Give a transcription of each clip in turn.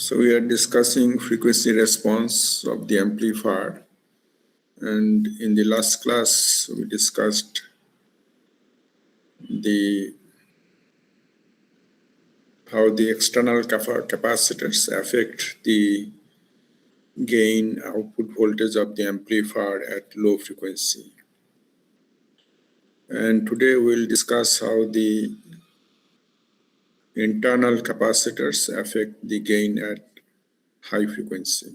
So we are discussing frequency response of the amplifier, and in the last class we discussed how the external capacitors affect the gain output voltage of the amplifier at low frequency. And today we'll discuss how the internal capacitors affect the gain at high frequency.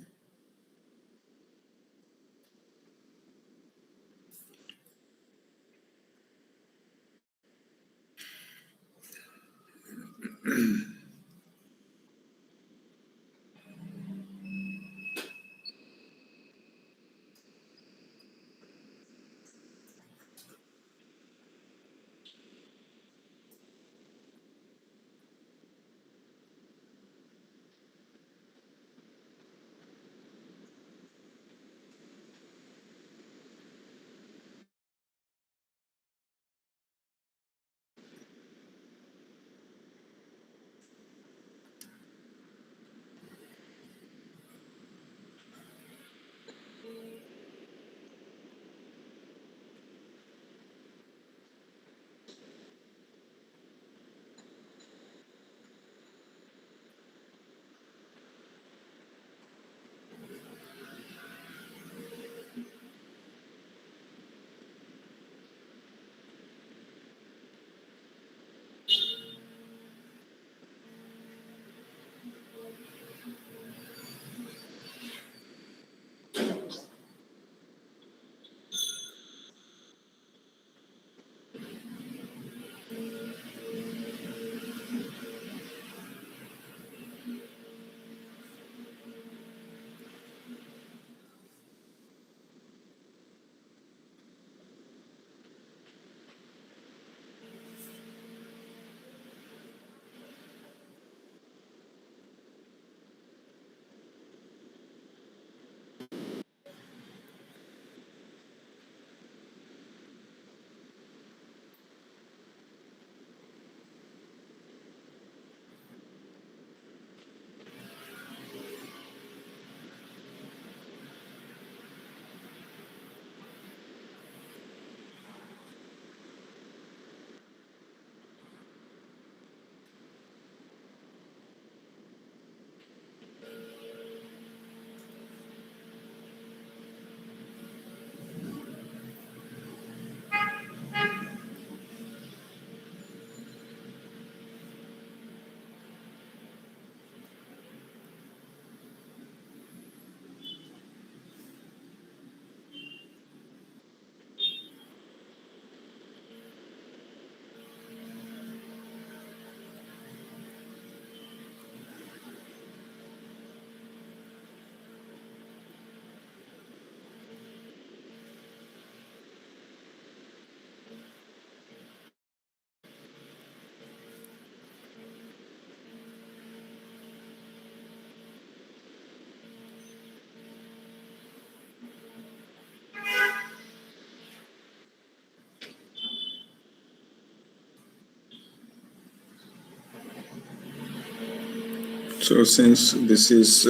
So since this is,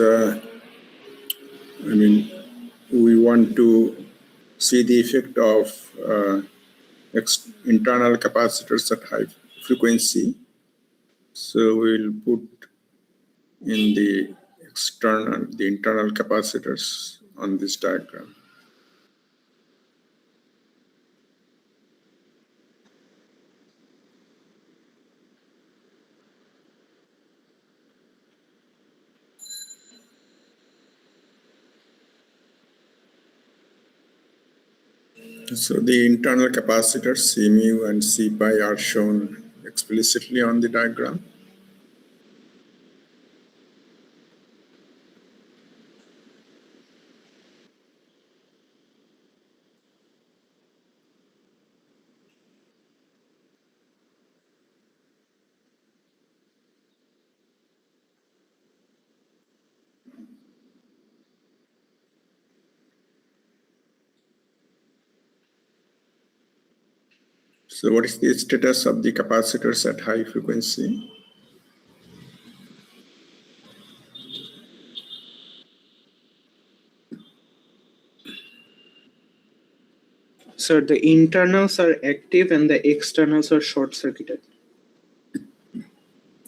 we want to see the effect of internal capacitors at high frequency. So we'll put in the internal capacitors on this diagram. So the internal capacitors C mu and C pi are shown explicitly on the diagram. So what is the status of the capacitors at high frequency? Sir, the internals are active and the externals are short circuited.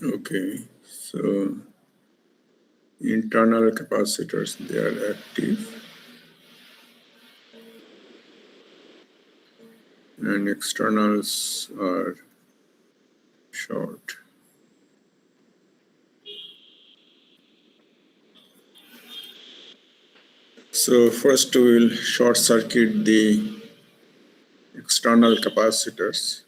Okay, so internal capacitors, they are active, and externals are short. So first we will short circuit the external capacitors.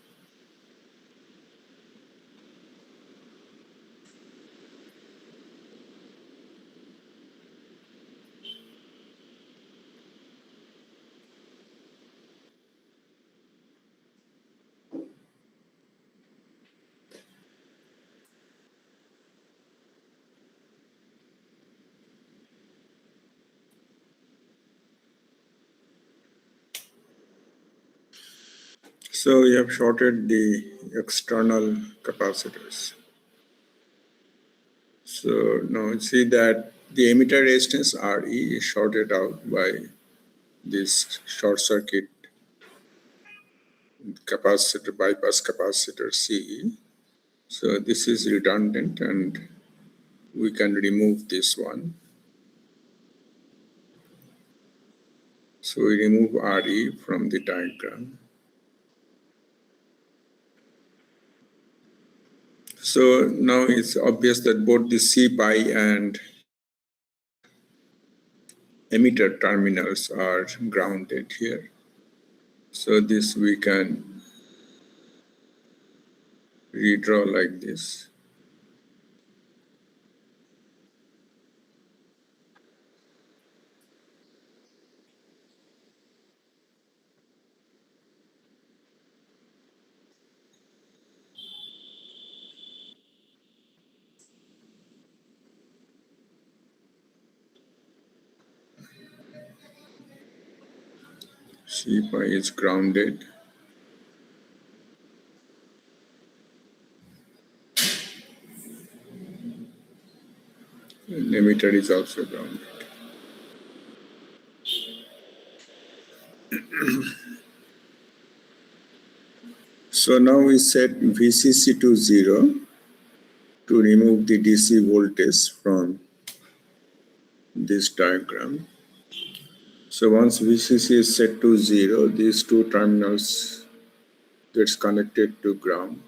So we have shorted the external capacitors. So now you see that the emitter resistance RE is shorted out by this short circuit capacitor, bypass capacitor CE. So this is redundant and we can remove this one. So we remove RE from the diagram. So now it's obvious that both the C-pi and emitter terminals are grounded here. So this we can redraw like this. C-pi is grounded. And emitter is also grounded. So now we set VCC to 0 to remove the DC voltage from this diagram. So once VCC is set to 0, these two terminals gets connected to ground.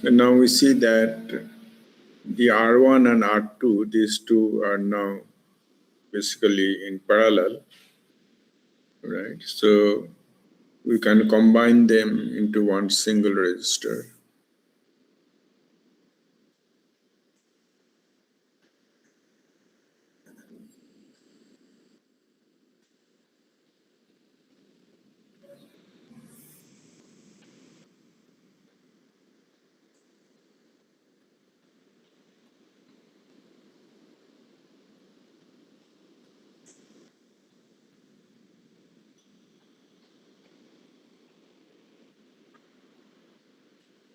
And now we see that the R1 and R2, these two are now basically in parallel, right? So we can combine them into one single resistor.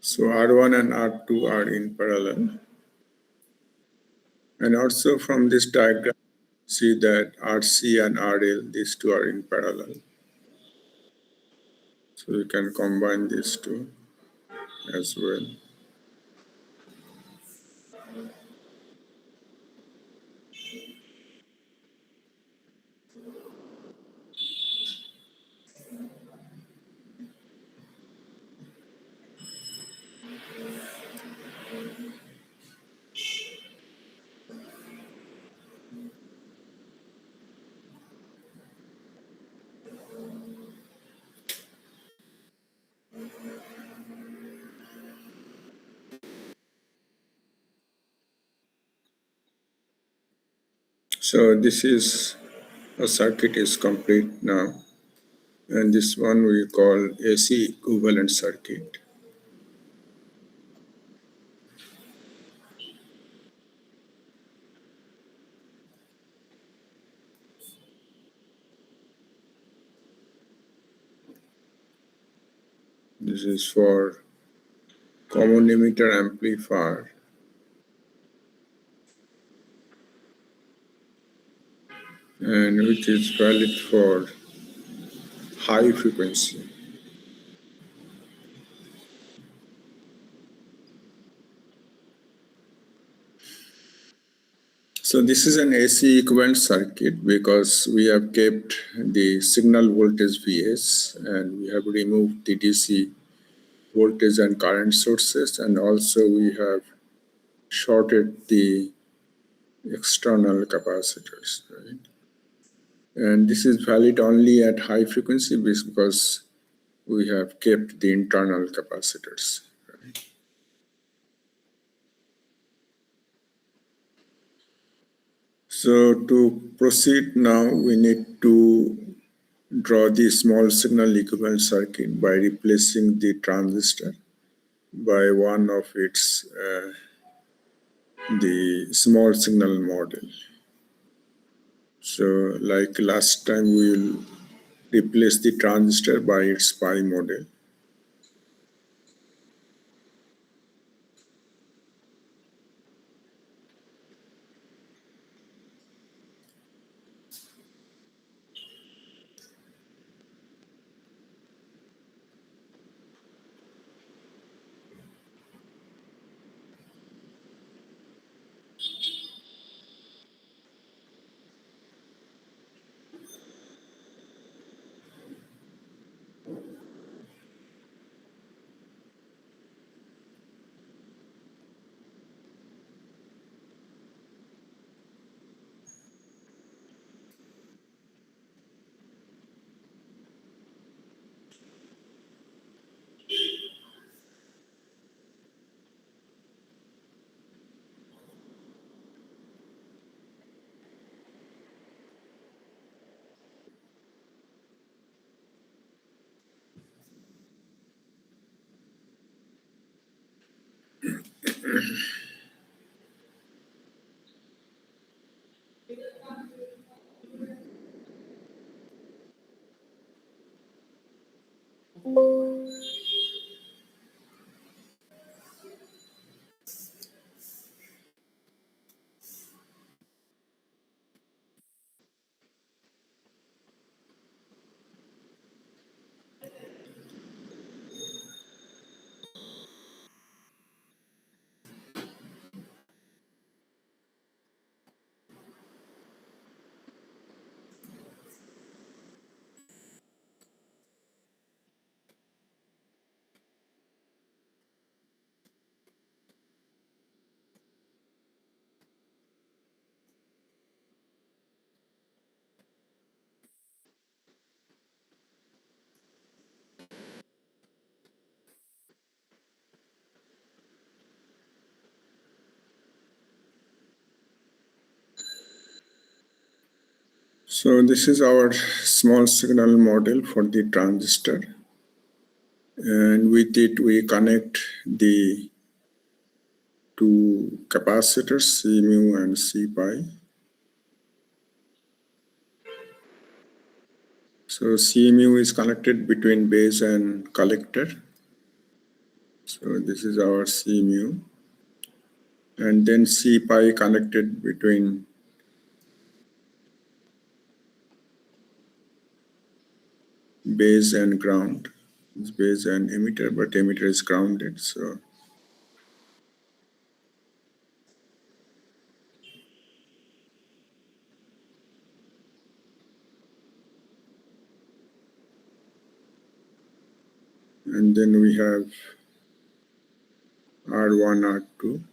So R1 and R2 are in parallel. And also from this diagram, see that RC and RL, these two are in parallel. So we can combine these two as well. So this is, a circuit is complete now. And this one we call AC equivalent circuit. This is for common emitter amplifier and which is valid for high frequency. So this is an AC equivalent circuit because we have kept the signal voltage Vs and we have removed the DC voltage and current sources, and also we have shorted the external capacitors, right? And this is valid only at high frequency because we have kept the internal capacitors. So to proceed now, we need to draw the small signal equivalent circuit by replacing the transistor by one of its the small signal model. So like last time, we will replace the transistor by its pi model. So this is our small signal model for the transistor, and with it we connect the two capacitors C mu and C pi. So C mu is connected between base and collector. So this is our C mu, and then C pi connected between base and ground. It's base and emitter, but emitter is grounded. So and then we have R1, R2.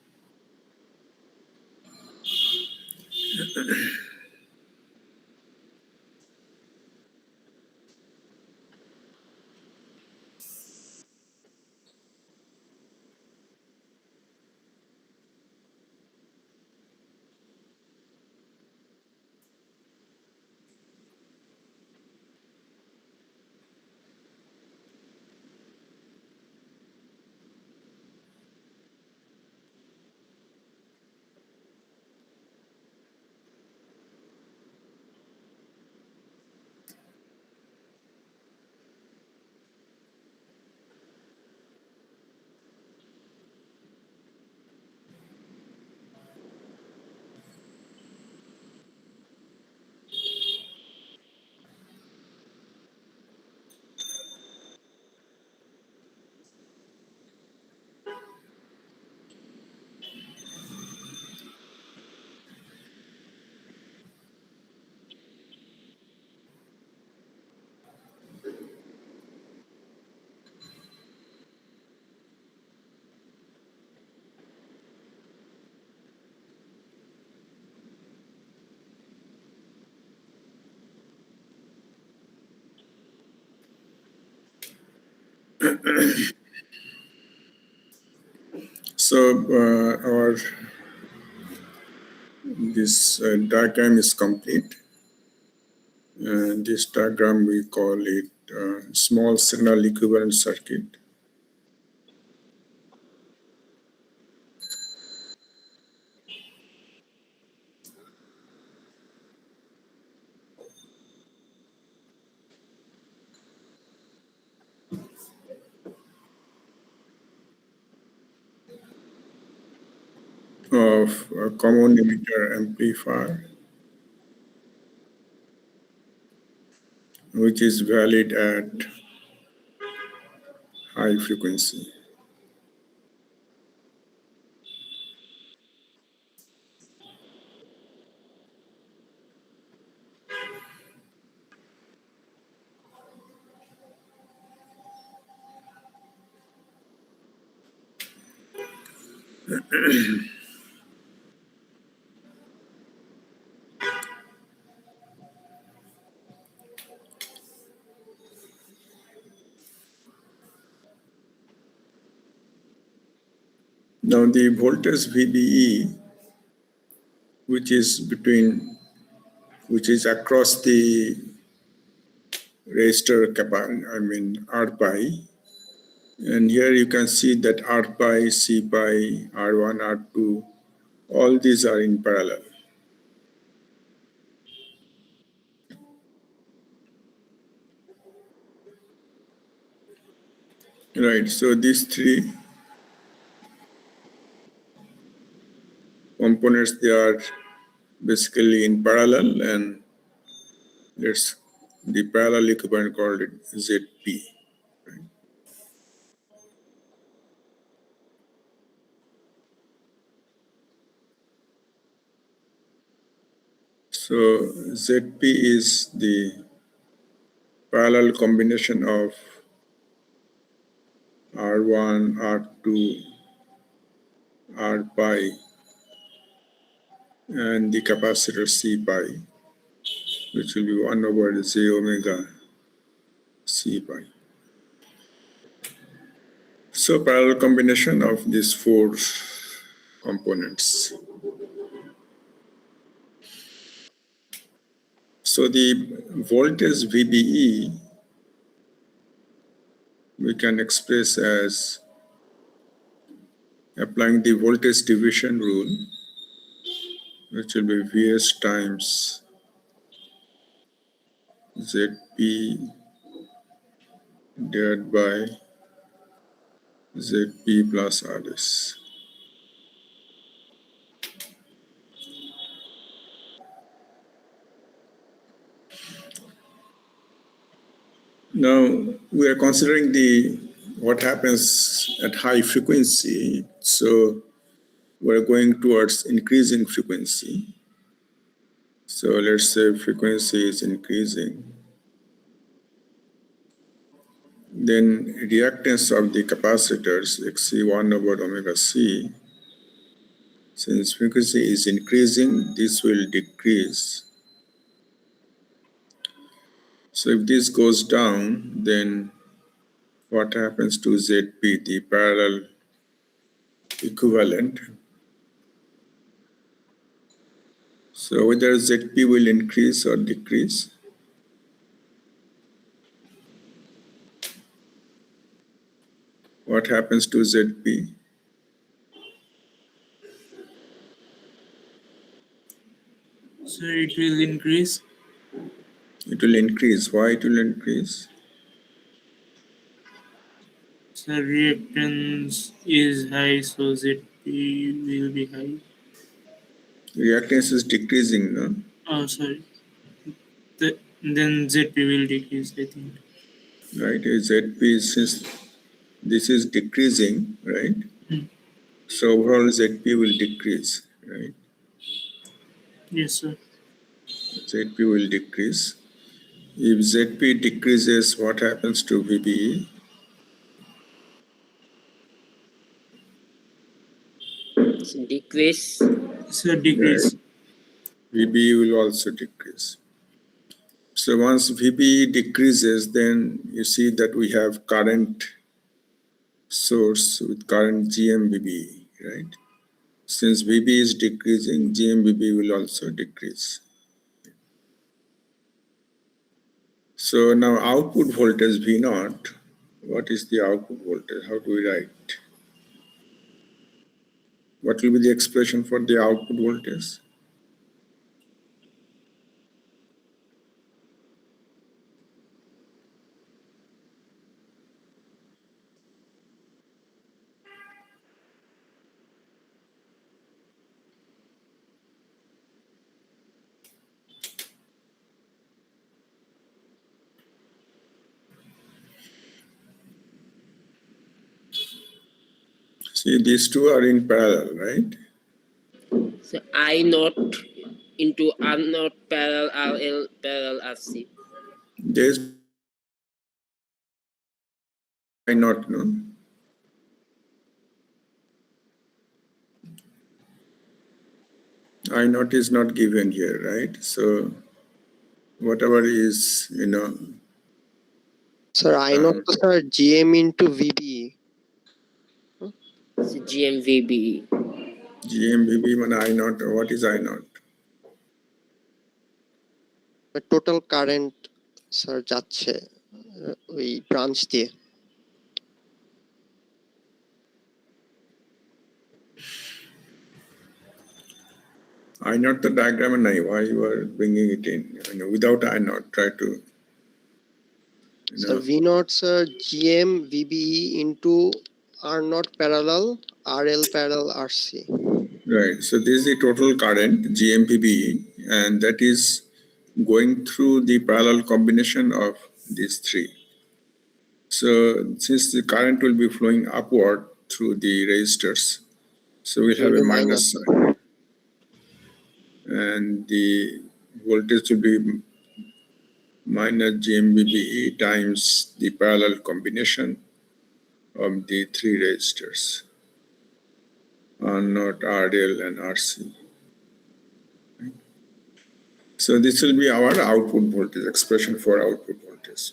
So our this diagram is complete. And this diagram we call it small signal equivalent circuit. Of a common emitter amplifier, which is valid at high frequency. Now the voltage VBE, which is across the resistor R pi, and here you can see that R pi, C pi, R1, R2, all these are in parallel. Right, so these three components, they are basically in parallel, and the parallel equivalent called it ZP. Right? So ZP is the parallel combination of R1, R2, R pi, and the capacitor C pi, which will be 1 over J omega C pi. So parallel combination of these four components. So the voltage VBE we can express as applying the voltage division rule, which will be Vs times Zp divided by Zp plus Rs. Now we are considering what happens at high frequency. So we're going towards increasing frequency. So let's say frequency is increasing. Then reactance of the capacitors, Xc1 over omega C, since frequency is increasing, this will decrease. So if this goes down, then what happens to Zp, the parallel equivalent? So whether Zp will increase or decrease? What happens to Zp? So it will increase. It will increase. Why it will increase? So reactance is high, so Zp will be high. Reactance is decreasing, no? Oh, sorry. Then Zp will decrease, I think. Right? Zp, since this is decreasing, right? So overall Zp will decrease, right? Yes, sir. Zp will decrease. If Zp decreases, what happens to VBE? Decrease. So decrease. Right. VBE will also decrease. So once VBE decreases, then you see that we have current source with current GMVB, right? Since VB is decreasing, GMVB will also decrease. So now output voltage V0, what is the output voltage? How do we write? What will be the expression for the output voltage? See, these two are in parallel, right? So I naught into R naught parallel RL parallel RC. There's I not know. I naught is not given here, right? So whatever is, Sir, I naught to sir GM into VB. So GMVB. GMVB মানে I naught, what is I naught? Total current sir যাচ্ছে ওই branch দিয়ে। I naught the diagram and why you are bringing it in? Without I naught, try to. Sir V naught sir GM VBE into R naught parallel RL parallel RC. Right. So this is the total current GMPB, and that is going through the parallel combination of these three. So since the current will be flowing upward through the resistors, so we'll have a minus sign. And the voltage will be minus GMVBE times the parallel combination of the three resistors, R naught, RL, and RC. So this will be our output voltage, expression for output voltage.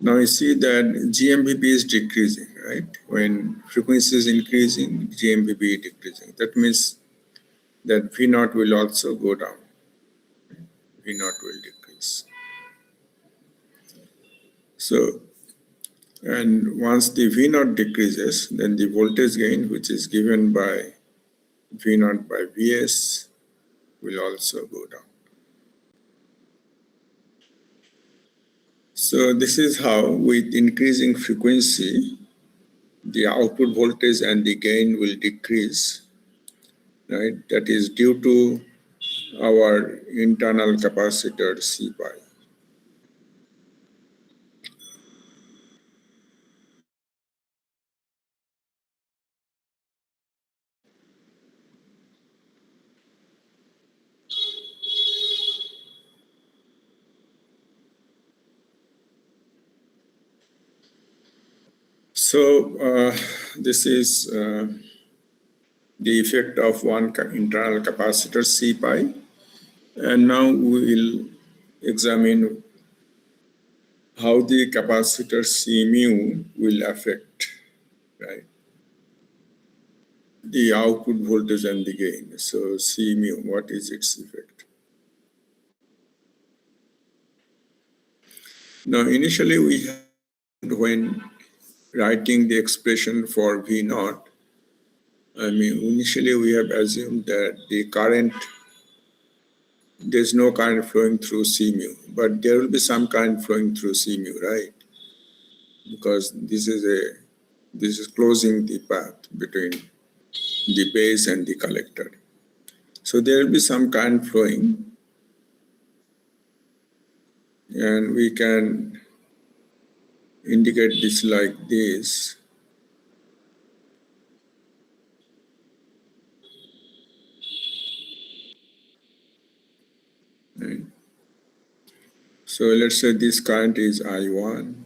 Now you see that GMVB is decreasing, right? When frequency is increasing, GMVB is decreasing. That means that V0 will also go down. V0 will decrease. So, and once the V0 decreases, then the voltage gain, which is given by V0 by Vs, will also go down. So this is how, with increasing frequency, the output voltage and the gain will decrease, right? That is due to our internal capacitor C pi. So this is the effect of one internal capacitor C pi. And now we will examine how the capacitor C mu will affect, right, the output voltage and the gain. So C mu, what is its effect? Now initially we had, when writing the expression for V0, initially we have assumed that the current, there's no current flowing through C mu, but there will be some current flowing through C mu, right? Because this is closing the path between the base and the collector. So there will be some current flowing, and we can indicate this like this. Right. So let's say this current is I1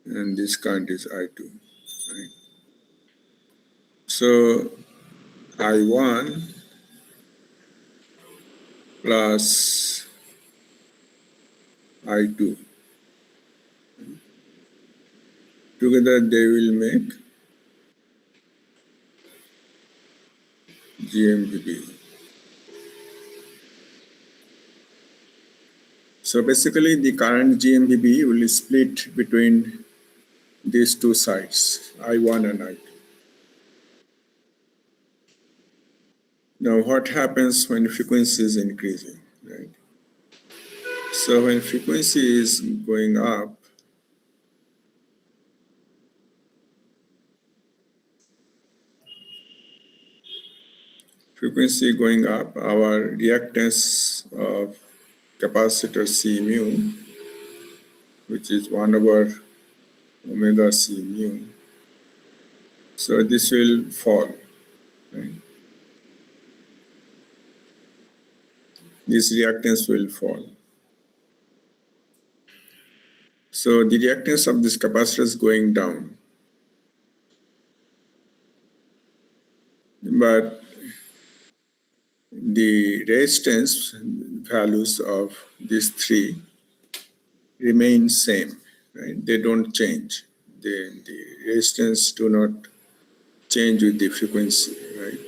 and this current is I2. Right? So I1 plus I2 Together they will make GMVB. So basically the current GMVB will split between these two sides, I1 and I2. Now what happens when frequency is increasing, right? So when frequency is going up, our reactance of capacitor C mu, which is 1 over omega C mu. So this will fall, right? This reactance will fall. So the reactance of this capacitor is going down. But the resistance values of these three remain same, right? They don't change. The resistance do not change with the frequency, right?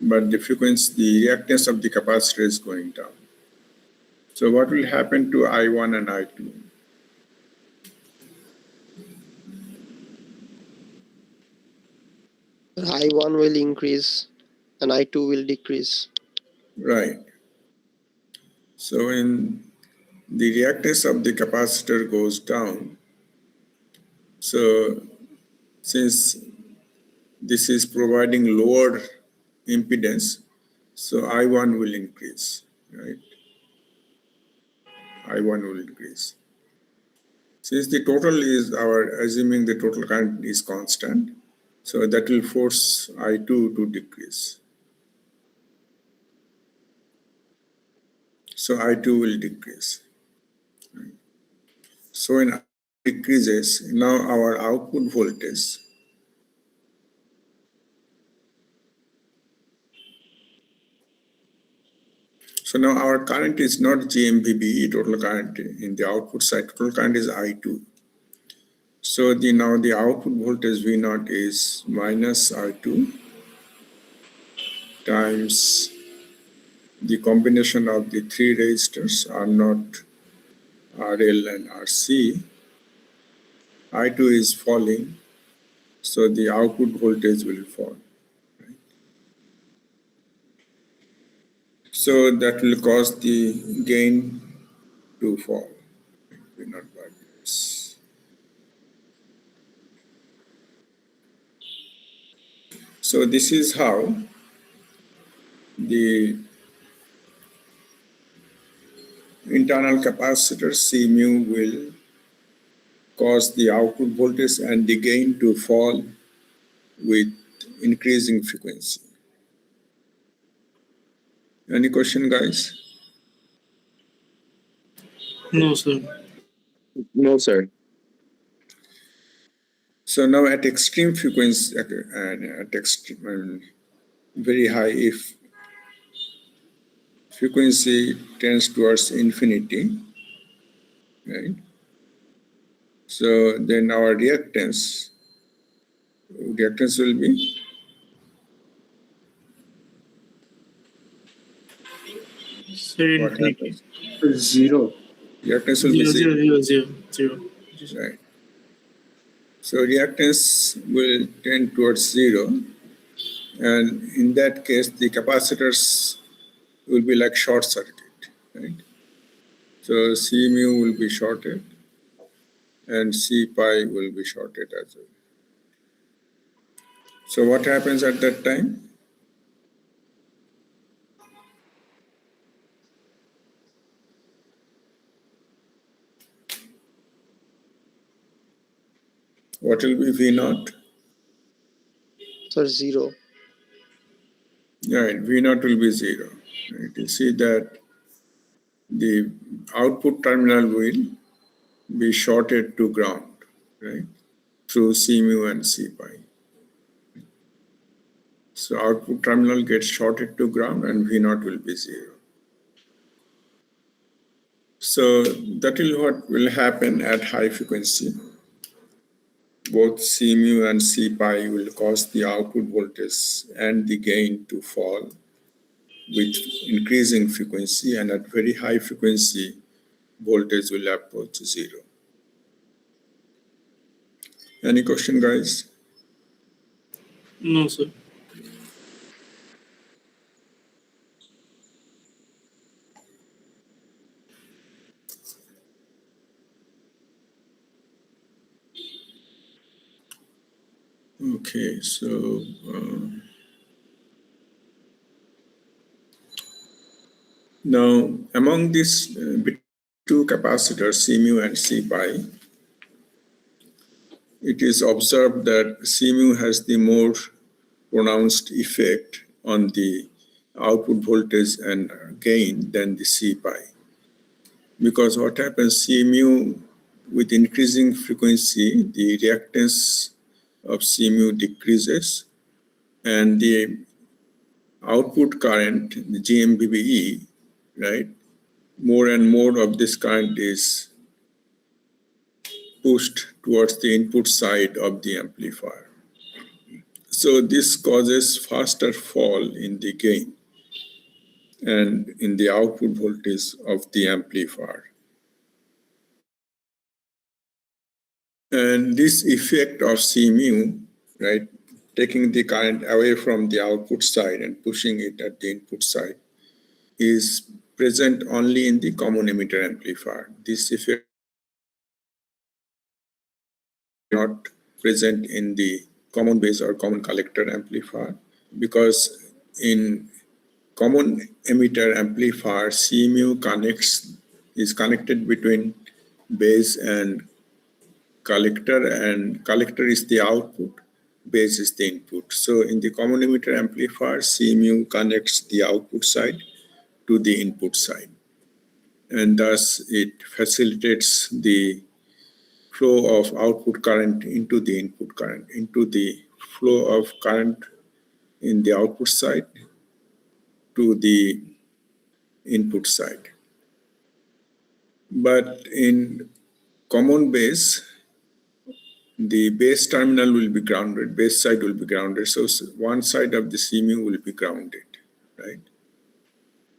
But the frequency, the reactance of the capacitor is going down. So what will happen to I1 and I2? I1 will increase and I2 will decrease. Right. So when the reactance of the capacitor goes down, so since this is providing lower impedance, so I1 will increase, right? I1 will increase. Since the total is assuming the total current is constant, so that will force I2 to decrease. So I2 will decrease. Right? So when I2 decreases, now our output voltage so now our current is not GMVB, total current in the output side, total current is I2. So now the output voltage V0 is minus R2 times the combination of the three resistors R0, RL and RC. I2 is falling, so the output voltage will fall. Right? So that will cause the gain to fall. V0 by this. So this is how the internal capacitor C mu will cause the output voltage and the gain to fall with increasing frequency. Any question, guys? No, sir. No, sir. So now at extreme frequency, very high, if frequency tends towards infinity, right? So then our reactance will be Sir, what infinity. happens? Zero. Reactance will be Zero. right. So reactance will tend towards zero, and in that case, the capacitors will be like short circuit, right? So C mu will be shorted, and C pi will be shorted as well. So what happens at that time? What will be V0? So 0. Right, V0 will be 0. Right? You see that the output terminal will be shorted to ground, right? Through C mu and C pi. So output terminal gets shorted to ground and V0 will be 0. So that is what will happen at high frequency. both C mu and C pi will cause the output voltage and the gain to fall with increasing frequency, and at very high frequency, voltage will approach zero. Any question, guys? No, sir. Okay, so now among these two capacitors, C mu and C pi, it is observed that C mu has the more pronounced effect on the output voltage and gain than the C pi. Because what happens, C mu with increasing frequency, the reactance of C mu decreases, and the output current, the GMVBE, right? More and more of this current is pushed towards the input side of the amplifier. So this causes faster fall in the gain and in the output voltage of the amplifier. And this effect of C mu, right, taking the current away from the output side and pushing it at the input side, is present only in the common emitter amplifier. This effect is not present in the common base or common collector amplifier, because in common emitter amplifier, C mu is connected between base and collector is the output, base is the input. So in the common emitter amplifier, C mu connects the output side to the input side, and thus it facilitates the flow of output current into the input current, into the flow of current in the output side to the input side. But in common base, the base terminal will be grounded, base side will be grounded, so one side of the C mu will be grounded, right?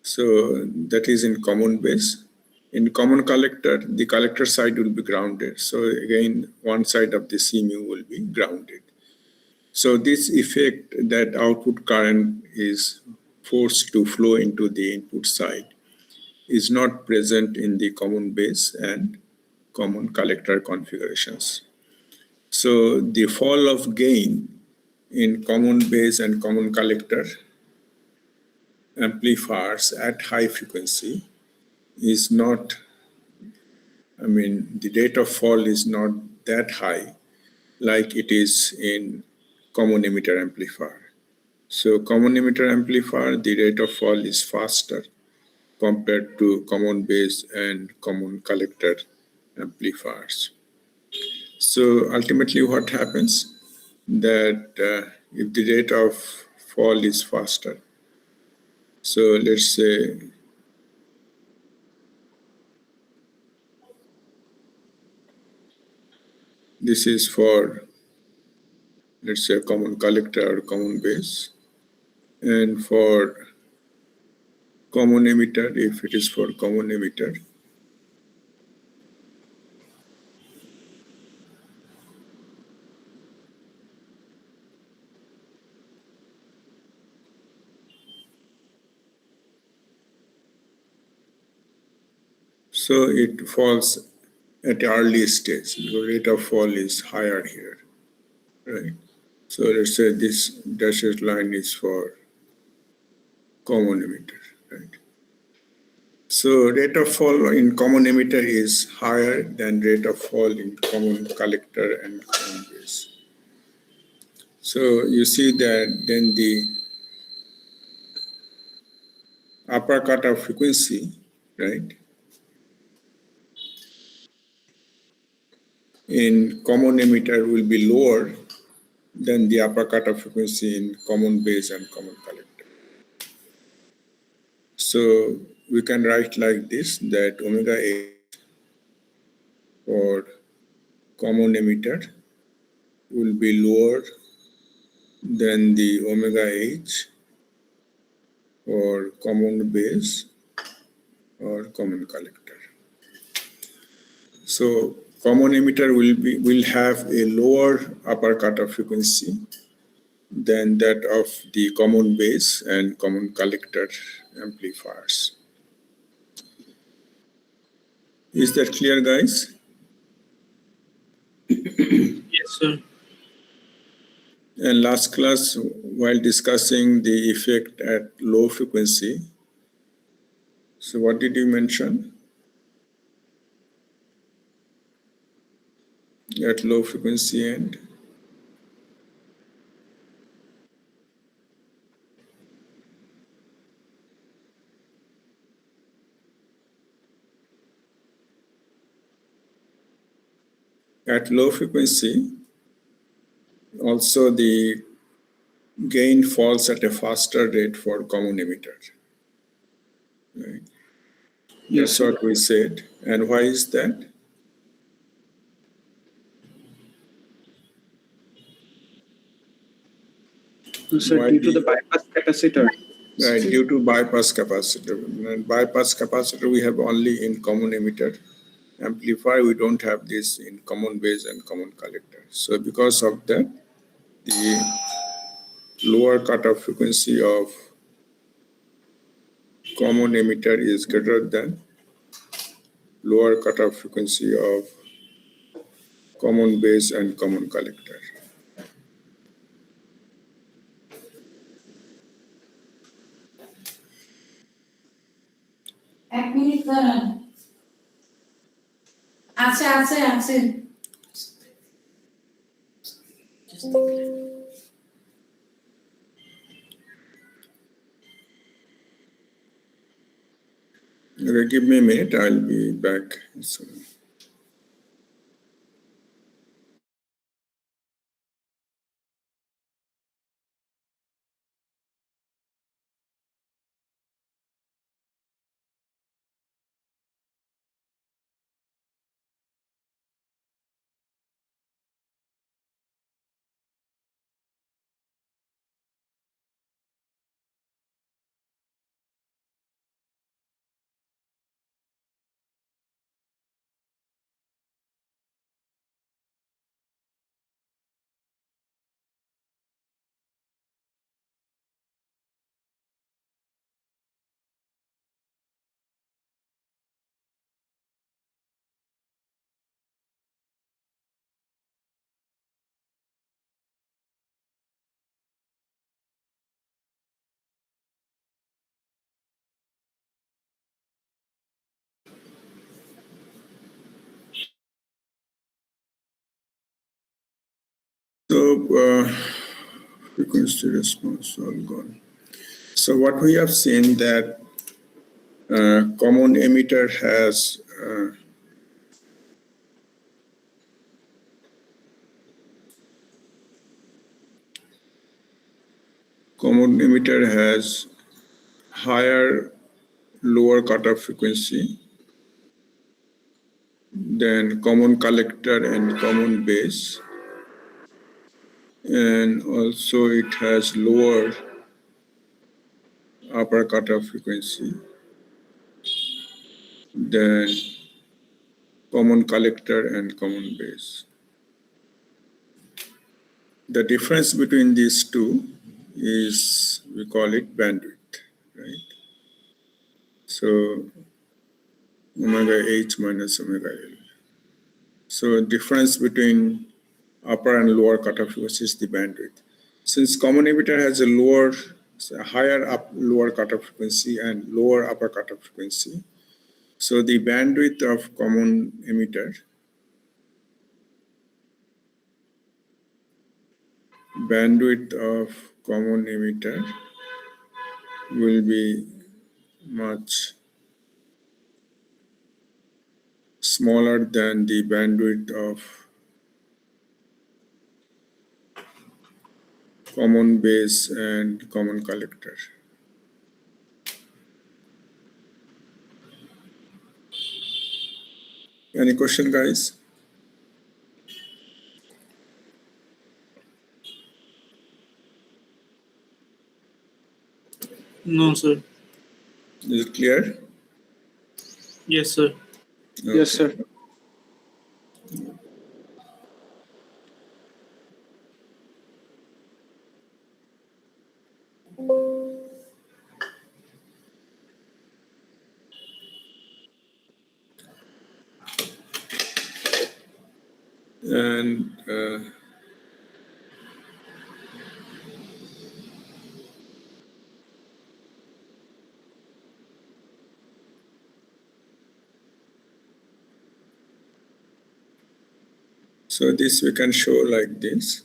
So that is in common base. In common collector, the collector side will be grounded, so again one side of the C mu will be grounded. So this effect that output current is forced to flow into the input side is not present in the common base and common collector configurations. So the fall of gain in common base and common collector amplifiers at high frequency is not, the rate of fall is not that high like it is in common emitter amplifier. So common emitter amplifier, the rate of fall is faster compared to common base and common collector amplifiers. So ultimately what happens, that if the rate of fall is faster, so let's say this is for, let's say, a common collector or common base, and for common emitter, if it is for common emitter, so it falls at the early stage. The rate of fall is higher here, right? So let's say this dashed line is for common emitter, right? So rate of fall in common emitter is higher than rate of fall in common collector and common base. So you see that then the upper cutoff frequency, right, in common emitter will be lower than the upper cutoff frequency in common base and common collector. So we can write like this, that omega A for common emitter will be lower than the omega h or common base or common collector. So common emitter will have a lower upper cutoff frequency than that of the common base and common collector amplifiers. Is that clear, guys? Yes, sir. And last class, while discussing the effect at low frequency, so what did you mention? At low frequency and at low frequency, also the gain falls at a faster rate for common emitter. Right? Yes, That's what we said. And why is that? sir, Why due to the bypass capacitor. Right, due to bypass capacitor. And bypass capacitor we have only in common emitter amplifier. We don't have this in common base and common collector. So because of that, the lower cutoff frequency of common emitter is greater than lower cutoff frequency of common base and common collector. এক minute দাঁড়ান আছে আছে আছে Okay, give me a minute, I'll be back soon. So frequency response all gone. So what we have seen that common emitter has higher lower cutoff frequency than common collector and common base, and also it has lower upper cutoff frequency than common collector and common base. The difference between these two is, we call it bandwidth, right? So omega h minus omega L. So difference between upper and lower cutoff frequency is the bandwidth. Since common emitter has a higher lower cutoff frequency and lower upper cutoff frequency, so the bandwidth of common emitter will be much smaller than the bandwidth of common base and common collector. Any question, guys? No, sir. Is it clear? Yes, sir. Yes, sir. And so this we can show like this.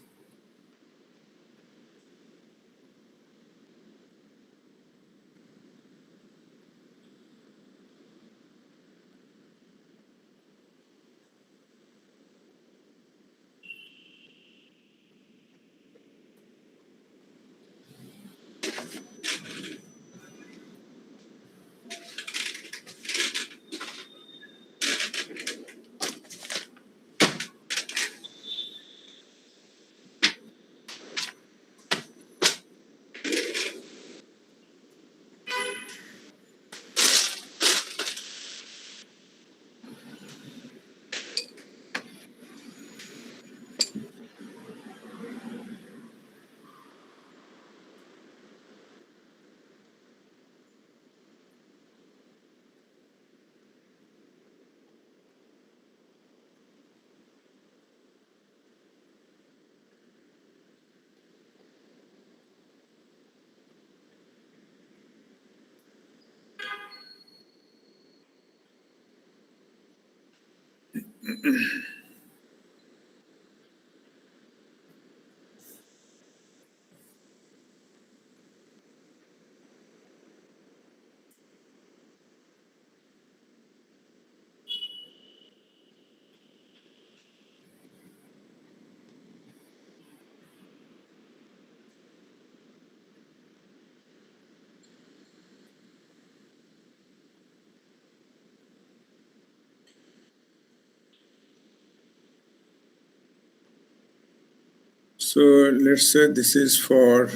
So let's say this is for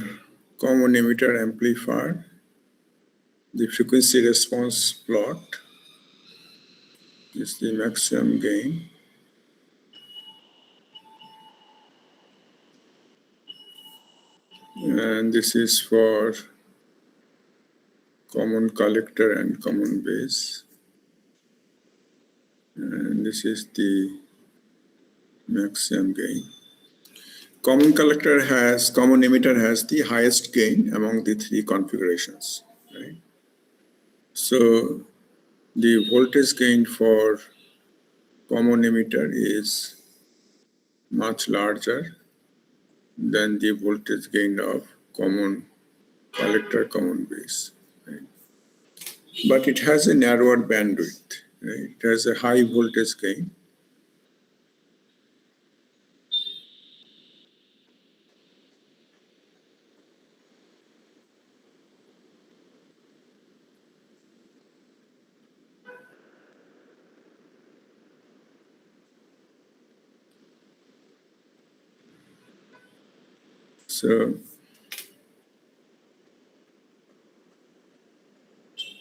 common emitter amplifier, the frequency response plot is the maximum gain. And this is for common collector and common base. And this is the maximum gain. Common emitter has the highest gain among the three configurations, right? So the voltage gain for common emitter is much larger than the voltage gain of common collector, common base, right? But it has a narrower bandwidth, right? It has a high voltage gain. So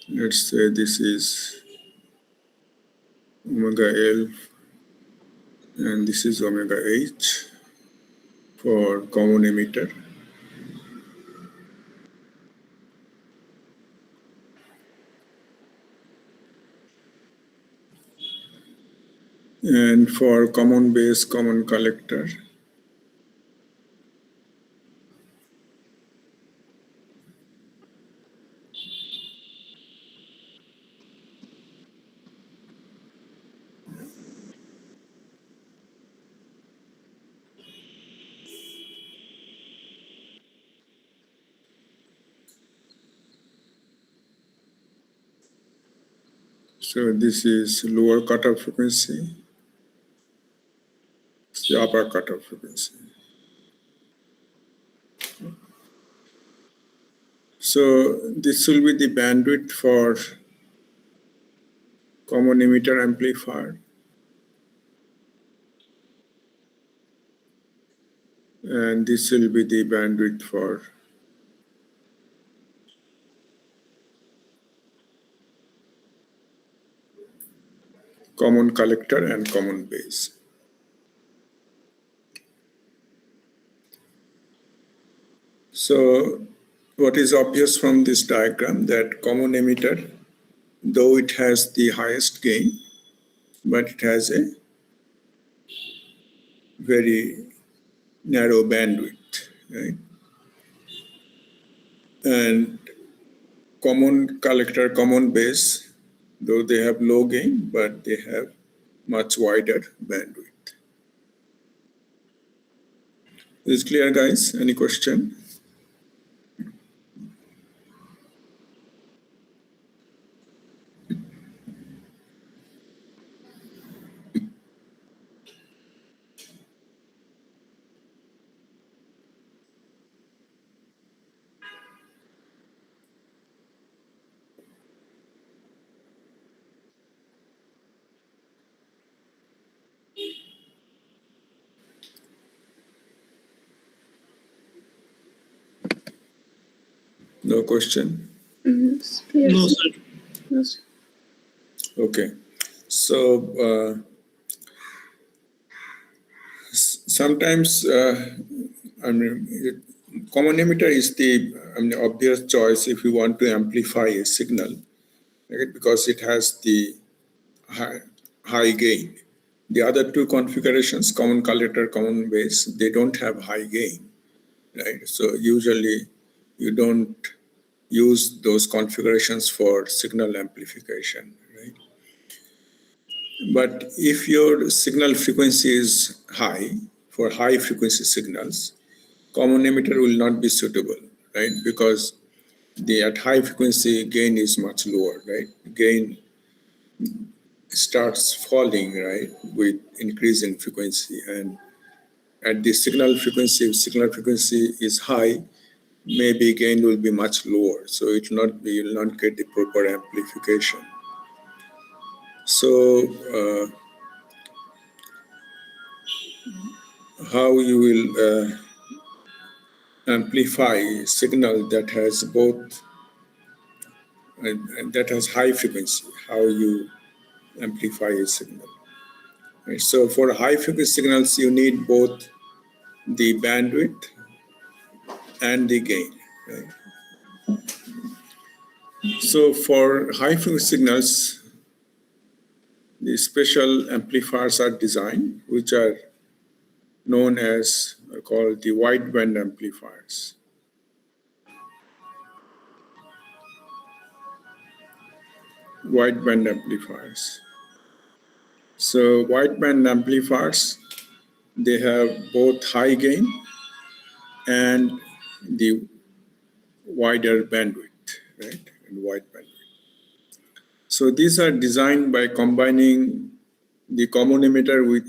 let's say this is omega L and this is omega H for common emitter. And for common base, common collector, so this is lower cutoff frequency, it's the upper cutoff frequency. So this will be the bandwidth for common emitter amplifier. And this will be the bandwidth for common collector and common base. So what is obvious from this diagram, that common emitter, though it has the highest gain, but it has a very narrow bandwidth, right? And common collector, common base, though they have low gain, but they have much wider bandwidth. Is it clear, guys? Any question? No question? No, sir. Okay. So sometimes, common emitter is the obvious choice if you want to amplify a signal, right? Because it has the high gain. The other two configurations, common collector, common base, they don't have high gain, right? So usually you don't use those configurations for signal amplification, right? But if your signal frequency is high, for high frequency signals, common emitter will not be suitable, right? Because at high frequency gain is much lower, right? Gain starts falling, right, with increase in frequency, and at the signal frequency, if signal frequency is high, maybe gain will be much lower, so it will not be, you will not get the proper amplification. So how you will amplify signal that has both and that has high frequency, how you amplify a signal, right? So for high frequency signals you need both the bandwidth and the gain, right? So for high frequency signals, the special amplifiers are designed, which are known as, or called the wideband amplifiers. Wideband amplifiers. So wideband amplifiers, they have both high gain and the wider bandwidth, right? And wide bandwidth. So these are designed by combining the common emitter with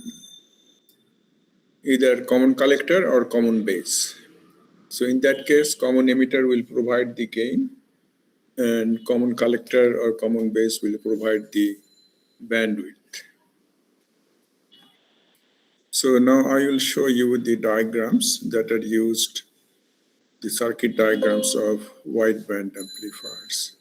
either common collector or common base. So in that case, common emitter will provide the gain and common collector or common base will provide the bandwidth. So now I will show you the diagrams that are used, the circuit diagrams of wideband amplifiers.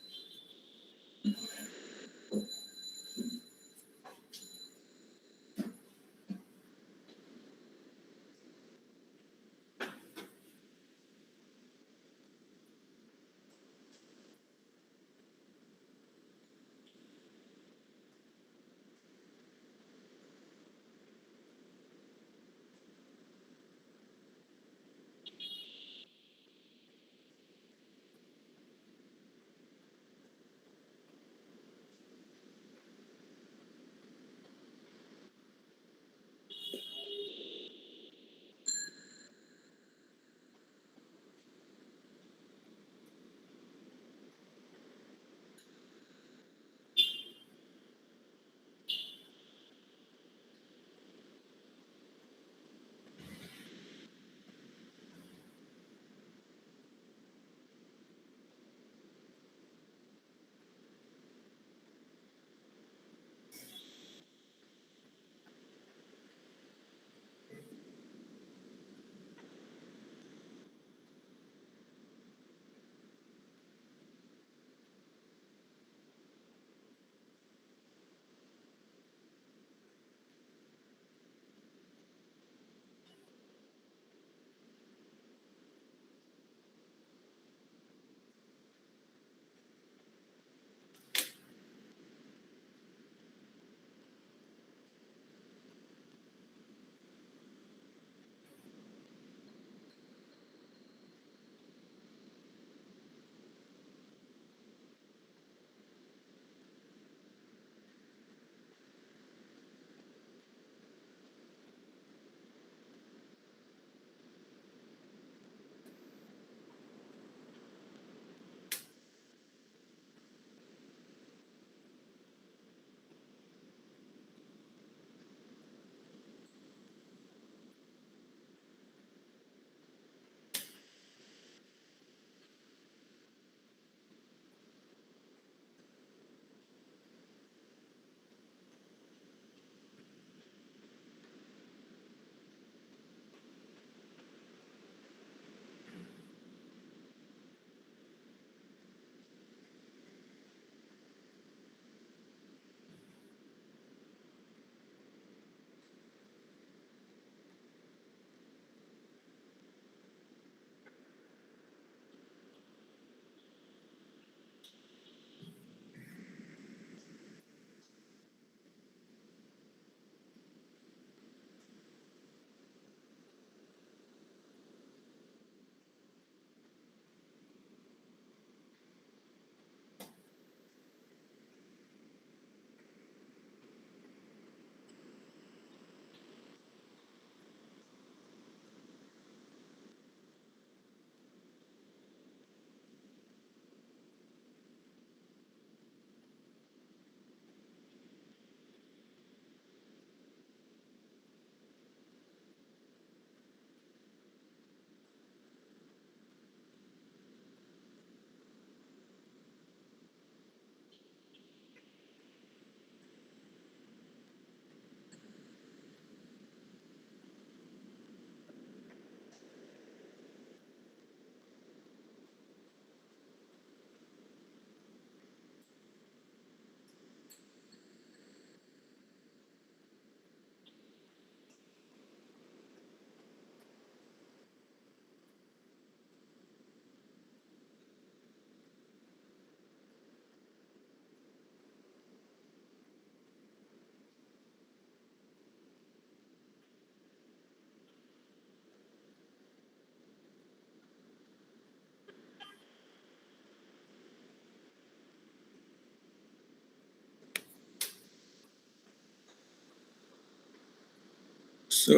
So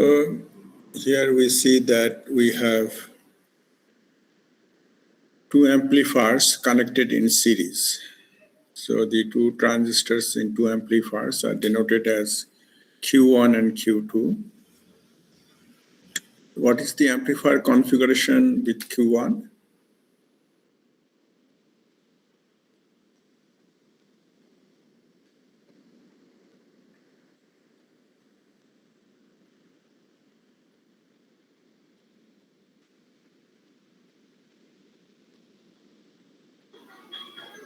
here we see that we have two amplifiers connected in series. So the two transistors in two amplifiers are denoted as Q1 and Q2. What is the amplifier configuration with Q1?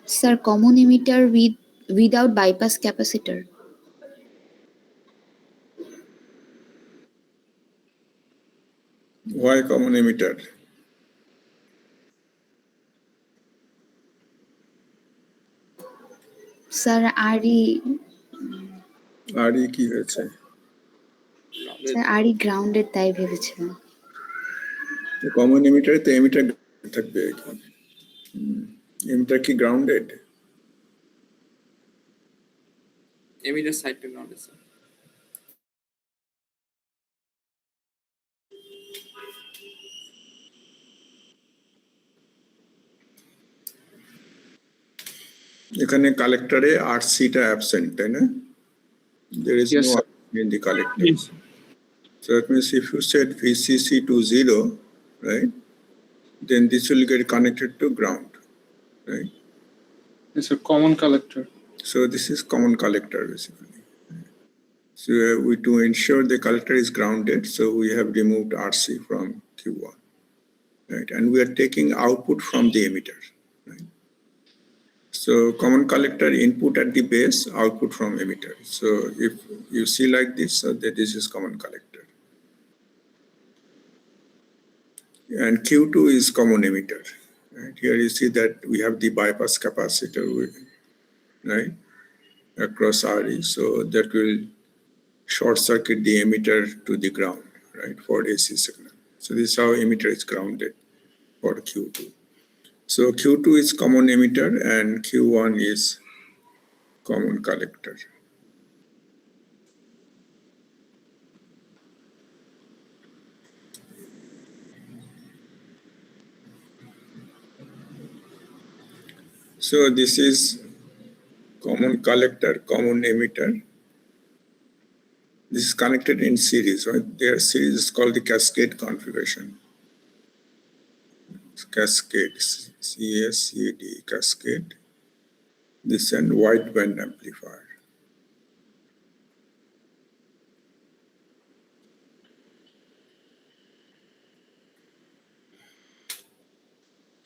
Sir, common emitter without bypass capacitor. Why common emitter? Sir, RE কি হয়েছে? RE grounded তাই ভেবেছিলাম। তো common এমিটারে তো emitter থাকবে এখানে। Emitter কি grounded? emitter side to ground is, sir. এখানে কালেক্টরে RC-টা অ্যাবসেন্ট, তাই না? There is Yes, no sir. RC in the collector. Yes. So that means if you set VCC to 0, right, then this will get connected to ground, right? It's a common collector. So this is common collector basically. So to ensure the collector is grounded, so we have removed RC from Q1, right? And we are taking output from the emitter, right? So common collector input at the base, output from emitter. So if you see like this, so that this is common collector. And Q2 is common emitter. Right? Here you see that we have the bypass capacitor, right, across RE. So that will short circuit the emitter to the ground, right, for AC signal. So this is how emitter is grounded for Q2. So Q2 is common emitter and Q1 is common collector. So this is common collector, common emitter. This is connected in series, right? Their series is called the cascade configuration. Cascade, CSCD, cascade. This and wideband amplifier.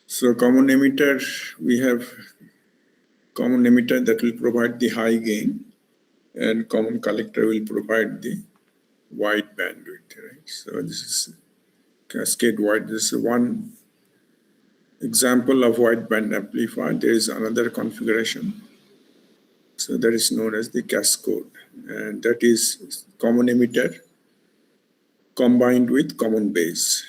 So common emitter, we have common emitter that will provide the high gain, and common collector will provide the wide bandwidth, right? So this is cascade wide. This is one example of wideband amplifier. There is another configuration. So that is known as the cascode, and that is common emitter combined with common base.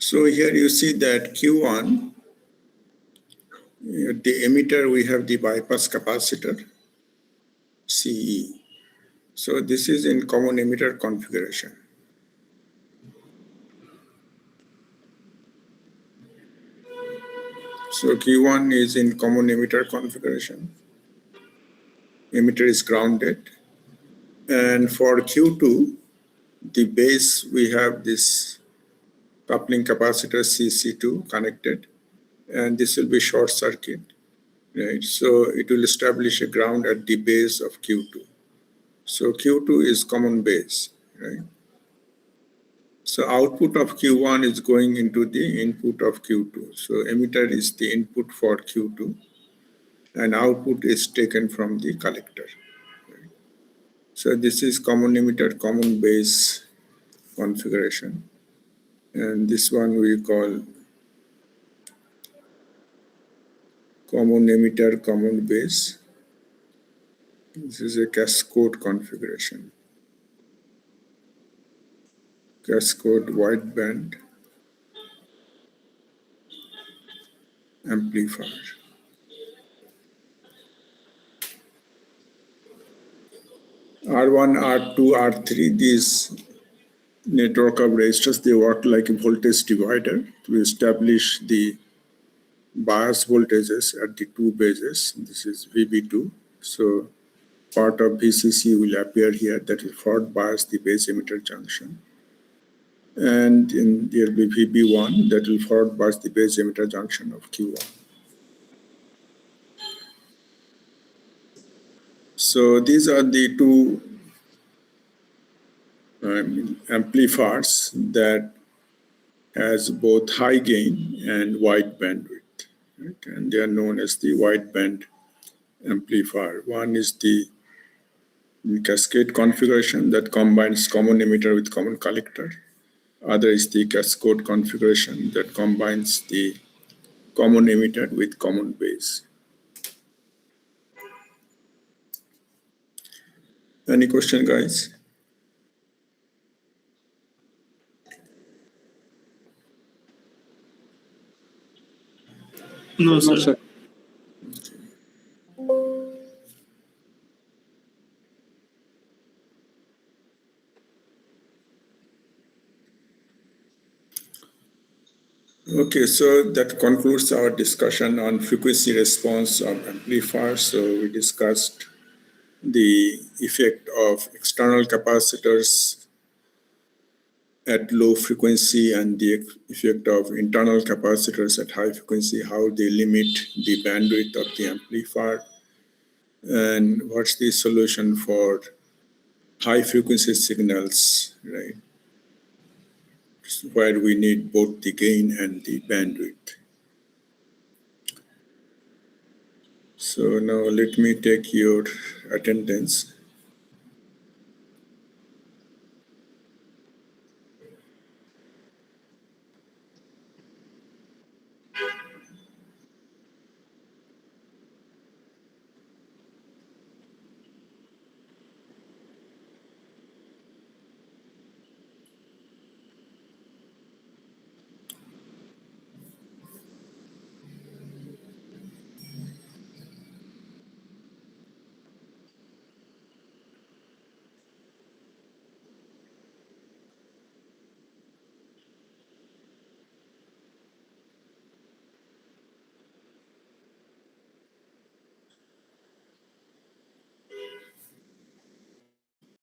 So here you see that Q1, at the emitter, we have the bypass capacitor, CE. So this is in common emitter configuration. So Q1 is in common emitter configuration. Emitter is grounded. And for Q2, the base, we have this coupling capacitor CC2 connected, and this will be short circuit, right? So it will establish a ground at the base of Q2. So Q2 is common base, right? So output of Q1 is going into the input of Q2. So emitter is the input for Q2, and output is taken from the collector. Right? So this is common emitter, common base configuration. And this one we call common emitter, common base. This is a cascode configuration. Cascode wideband amplifier. R1, R2, R3, these network of resistors, they work like a voltage divider to establish the bias voltages at the two bases. This is VB2. So part of VCC will appear here, that will forward bias the base emitter junction. And there will be VB1 that will forward bias the base emitter junction of Q1. So these are the two amplifiers that has both high gain and wide bandwidth, right? And they are known as the wideband amplifier. One is the cascade configuration that combines common emitter with common collector. Other is the cascode configuration that combines the common emitter with common base. Any question, guys? No, No, sir. sir. Okay, so that concludes our discussion on frequency response of amplifiers. So we discussed the effect of external capacitors at low frequency and the effect of internal capacitors at high frequency, how they limit the bandwidth of the amplifier, and what's the solution for high frequency signals, right? Where we need both the gain and the bandwidth. So now let me take your attendance.